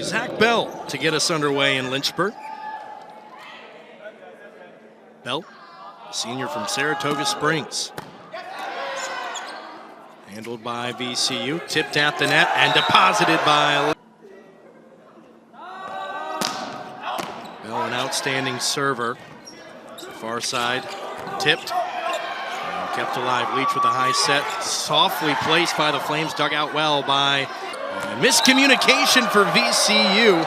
Zach Bell to get us underway in Lynchburg. Bell, senior from Saratoga Springs. Handled by VCU, tipped at the net and deposited by Bell, an outstanding server. Far side, tipped, and kept alive. Leach with a high set, softly placed by the Flames, dug out well by miscommunication for VCU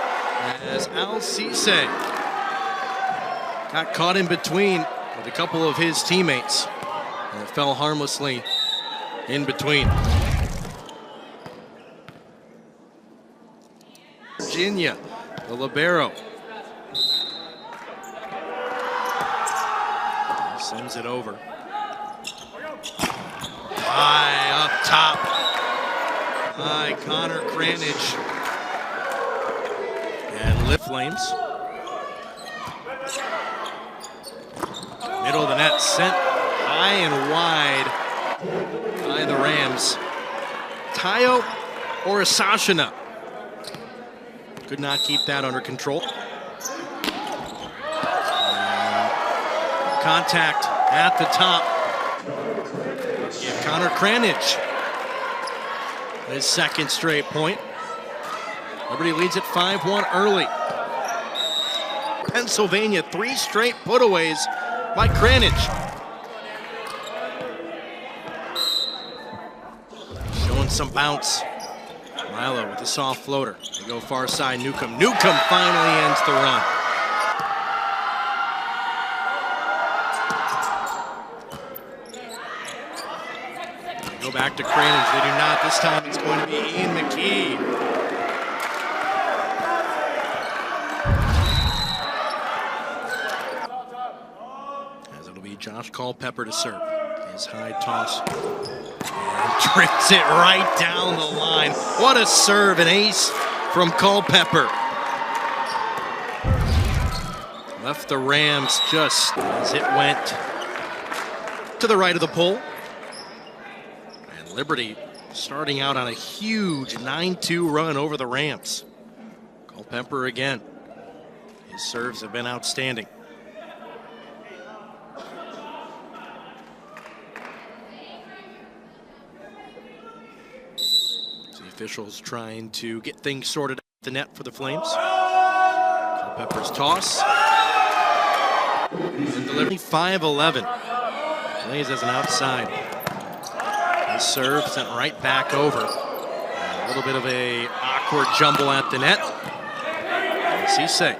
as Al Cisse got caught in between with a couple of his teammates and it fell harmlessly in between. Virginia, the libero, sends it over. High up top by Connor Cranage. And lift Flames. Middle of the net, sent high and wide by the Rams. Tayo Orisashina could not keep that under control. Contact at the top. Give Connor Cranage his second straight point. Liberty leads at 5-1 early. Pennsylvania, 3 straight putaways by Cranage. Showing some bounce. Milo with a soft floater. They go far side, Newcomb. Newcomb finally ends the run. Go back to Cranage. They do not. This time it's going to be Ian McKee. As it'll be Josh Culpepper to serve. His high toss. And trips it right down the line. What a serve, an ace from Culpepper. Left the Rams just as it went to the right of the pole. And Liberty starting out on a huge 9-2 run over the Rams. Culpepper again. His serves have been outstanding. Officials trying to get things sorted at the net for the Flames. Culpepper's toss. And delivery 5-11. Plays as an outside. His serve sent right back over. And a little bit of a awkward jumble at the net. And Cisse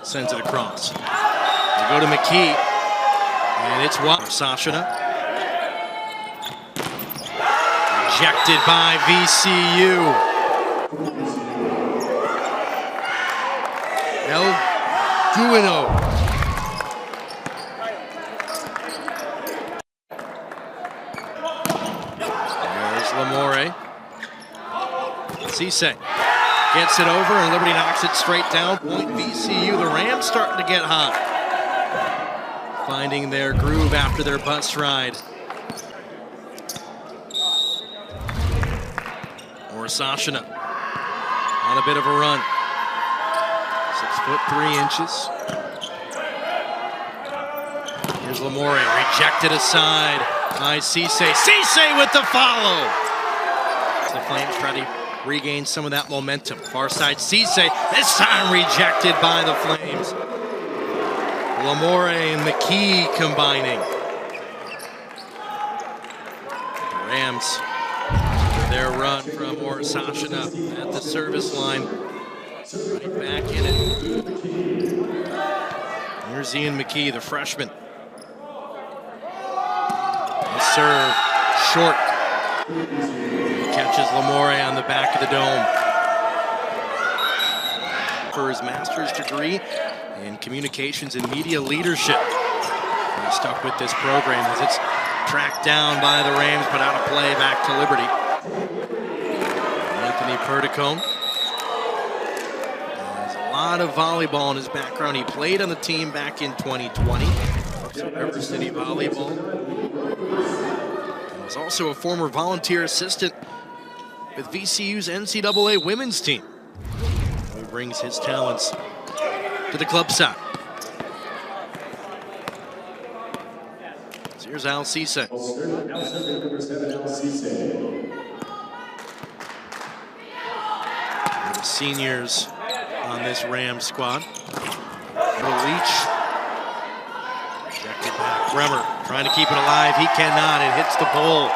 sends it across. They go to McKee. And it's Sashina. Rejected by VCU. El Duino. There's Lamore. Cisse gets it over and Liberty knocks it straight down. Point VCU. The Rams starting to get hot. Finding their groove after their bus ride. Sashina on a bit of a run. 6'3". Here's Lamore, rejected aside by Cisse. Cisse with the follow. The Flames try to regain some of that momentum. Far side Cisse, this time rejected by the Flames. Lamore and McKee combining. The Rams, their run from Orisashina at the service line. Right back in it. Here's Ian McKee, the freshman. The serve, short. He catches Lamore on the back of the dome. For his master's degree in communications and media leadership. He's stuck with this program as it's tracked down by the Rams, but out of play back to Liberty. Anthony Perticone has a lot of volleyball in his background. He played on the team back in 2020. River City Volleyball. He was also a former volunteer assistant with VCU's NCAA women's team. We brings his talents to the club side. So here's Al Cisse. The seniors on this Rams squad. Leach. Rejected back. Bremer trying to keep it alive. He cannot. It hits the pole.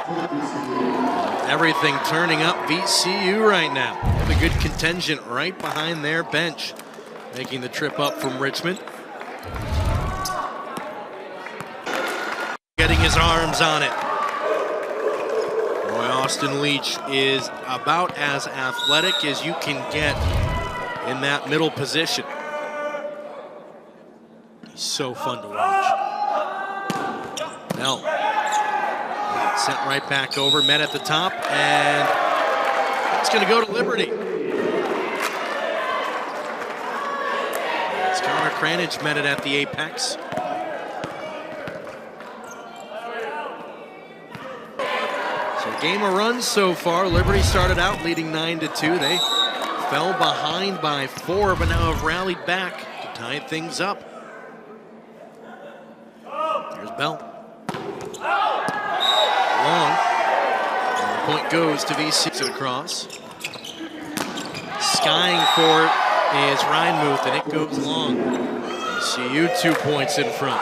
Everything turning up VCU right now. They have a good contingent right behind their bench, making the trip up from Richmond. Getting his arms on it. Boy, Austin Leach is about as athletic as you can get in that middle position. He's so fun to watch. Bell. Sent right back over, met at the top, and it's going to go to Liberty. It's Connor Cranage met it at the apex. So game of runs so far. Liberty started out leading 9-2. They fell behind by 4, but now have rallied back to tie things up. There's Bell. Long. And the point goes to VCU across. Skying for it is Reinmuth, and it goes long. VCU 2 points in front.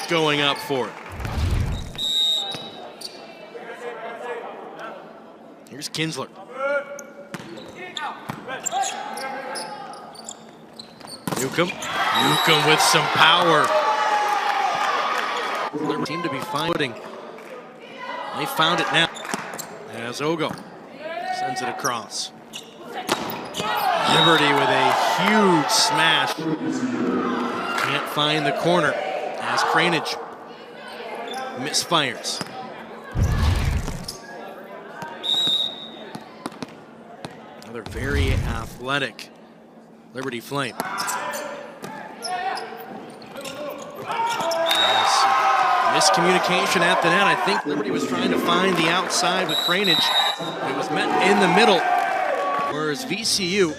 Going up for it. Here's Kinsler. Newcomb with some power. They seem to be finding. They found it now. As Ogo sends it across. Liberty with a huge smash. Can't find the corner as Cranage misfires. Another very athletic Liberty Flame. Miscommunication at the net. I think Liberty was trying to find the outside with Cranage. It was met in the middle. Whereas VCU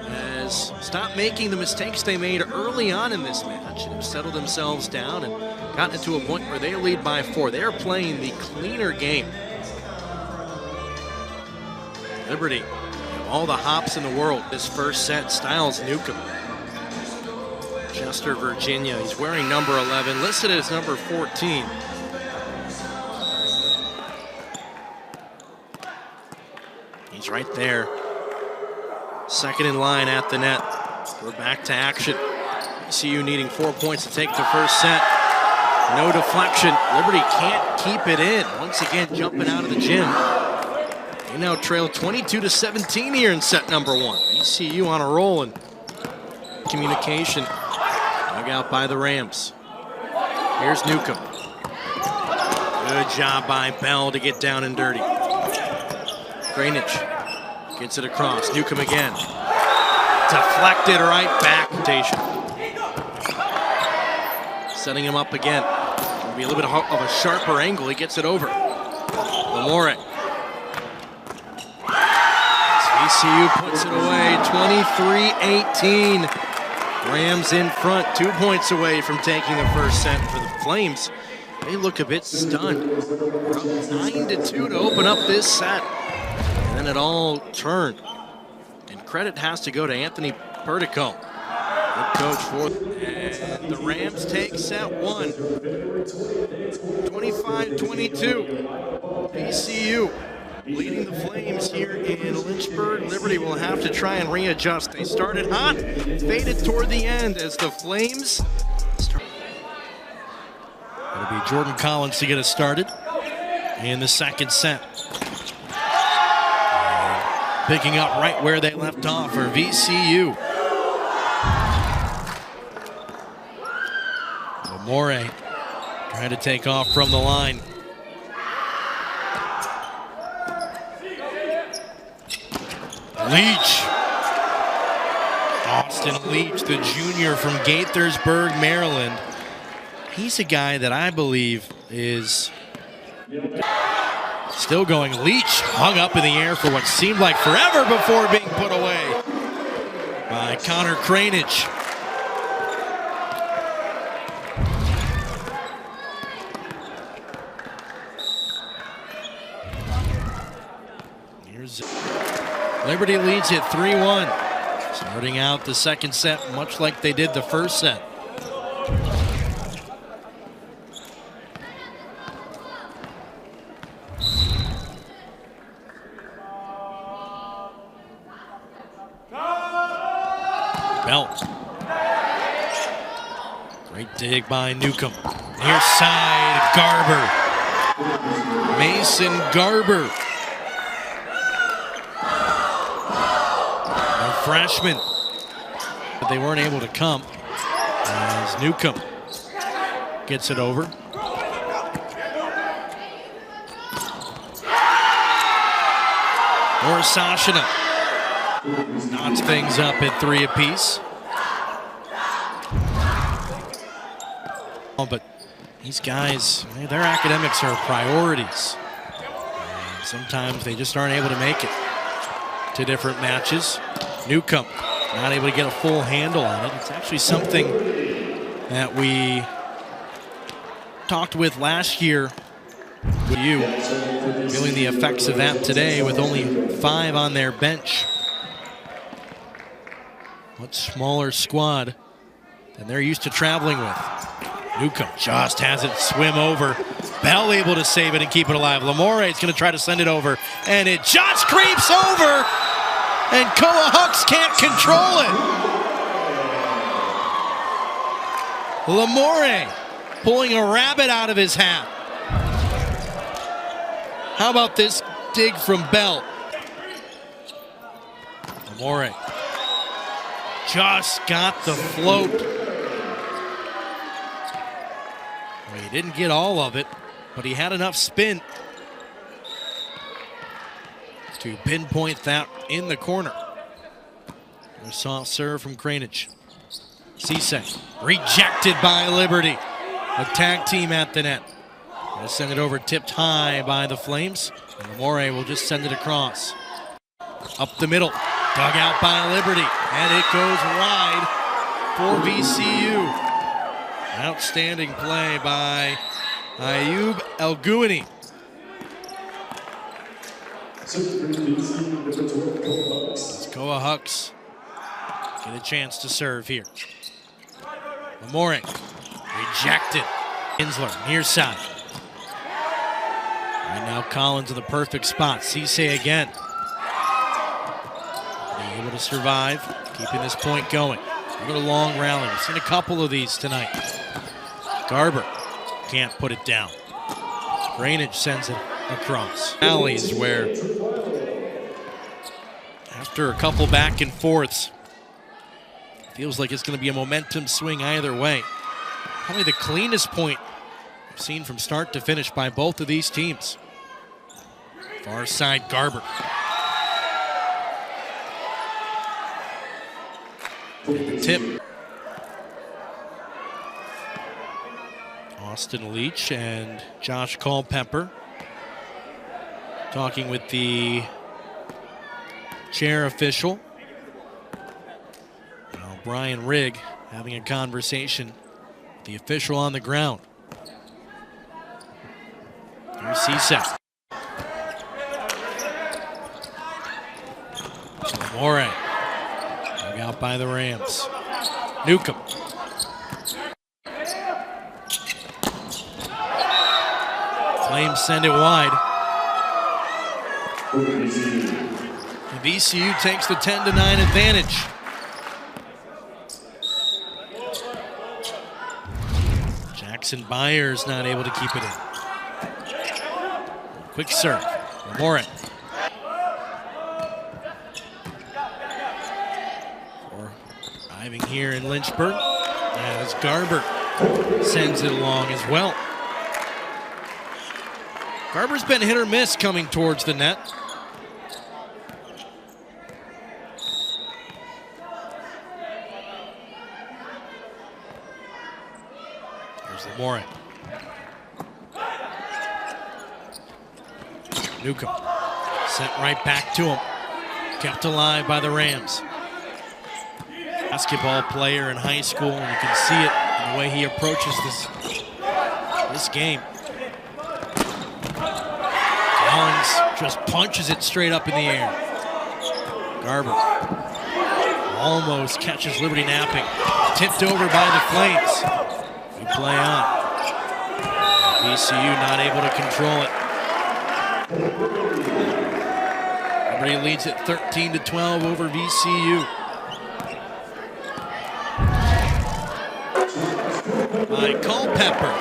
has stopped making the mistakes they made early on in this match and have settled themselves down and gotten it to a point where they lead by 4. They are playing the cleaner game. Liberty, all the hops in the world. This first set, Styles Newcomb. Chester, Virginia. He's wearing number 11, listed as number 14. He's right there. Second in line at the net. We're back to action. VCU needing 4 points to take the first set. No deflection. Liberty can't keep it in. Once again, jumping out of the gym. They now trail 22-17 here in set number 1. VCU on a roll, and communication dug out by the Rams. Here's Newcomb. Good job by Bell to get down and dirty. Cranage gets it across. Newcomb again. Deflected right back. Setting him up again. It'll be a little bit of a sharper angle. He gets it over. Lamore. VCU puts it away. 23-18. Rams in front. 2 points away from taking the first set for the Flames. They look a bit stunned. We're up 9-2 to open up this set. And then it all turned. And credit has to go to Anthony Perdico, head coach for and the Rams take set 1. 25-22. VCU leading the Flames here in Lynchburg. Liberty will have to try and readjust. They started hot, faded toward the end as the Flames start. It'll be Jordan Collins to get us started in the second set. Picking up right where they left off for VCU. Lamore trying to take off from the line. Leach. Austin Leach, the junior from Gaithersburg, Maryland. He's a guy that I believe is still going. Leach hung up in the air for what seemed like forever before being put away by Connor Cranage. Here's Liberty leads it 3-1. Starting out the second set much like they did the first set. Belt. Great dig by Newcomb. Near side, Garber. Mason Garber. A freshman. But they weren't able to come as Newcomb gets it over. Or Sashina knots things up at 3 apiece. But these guys, their academics are priorities. Sometimes they just aren't able to make it to different matches. Newcomb not able to get a full handle on it. It's actually something that we talked with last year with you, feeling the effects of that today with only 5 on their bench. Much smaller squad than they're used to traveling with. Newcomb just has it swim over. Bell able to save it and keep it alive. Lamore is going to try to send it over, and it just creeps over, and Koa Hux can't control it. Lamore pulling a rabbit out of his hat. How about this dig from Bell? Lamore just got the float. Well, he didn't get all of it, but he had enough spin to pinpoint that in the corner. A soft serve from Cranage. Cisse rejected by Liberty. A tag team at the net. Gonna send it over, tipped high by the Flames. And Lamore will just send it across. Up the middle, dug out by Liberty, and it goes wide for VCU. Outstanding play by Ayub El-Gouini. Koa Hux get a chance to serve here. Lamore rejected. Kinsler near side. Right now Collins in the perfect spot. Cisse again. Being able to survive, keeping this point going. A little long rally. We've seen a couple of these tonight. Garber can't put it down. Cranage sends it across. Alleys where after a couple back and forths, feels like it's going to be a momentum swing either way. Probably the cleanest point we've seen from start to finish by both of these teams. Far side, Garber. And the tip. Austin Leach and Josh Culpepper talking with the chair official. Now Brian Rigg having a conversation with the official on the ground. Here's Cisse. Lamore dug out by the Rams. Newcomb. Flames send it wide. And VCU takes the 10-9 advantage. Jackson Byers not able to keep it in. Quick serve. Lamore. Arriving here in Lynchburg as Garber sends it along as well. Garber's been hit or miss coming towards the net. There's Lamore. Newcomb sent right back to him. Kept alive by the Rams. Basketball player in high school, and you can see it in the way he approaches this game. Collins just punches it straight up in the air. Garber almost catches Liberty napping. Tipped over by the Flames. We play on. VCU not able to control it. Liberty leads at 13-12 over VCU. By Culpepper.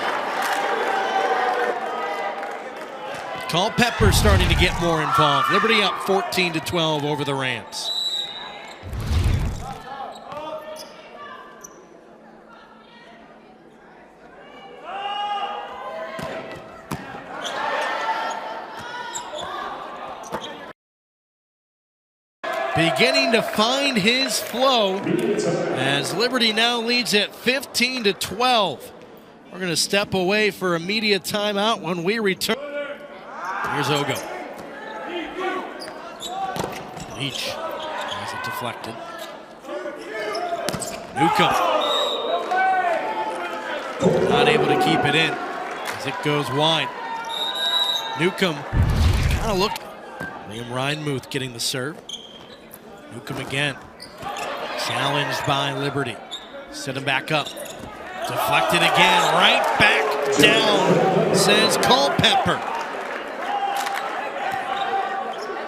Culpepper starting to get more involved. Liberty up 14-12 over the Rams. Beginning to find his flow as Liberty now leads at 15-12. We're going to step away for a media timeout when we return. Here's Ogo. Leach has it deflected. Newcomb not able to keep it in as it goes wide. Newcomb kind of looked. Liam Reinmuth getting the serve. Newcomb again. Challenged by Liberty. Set him back up. Deflected again. Right back down, says Culpepper.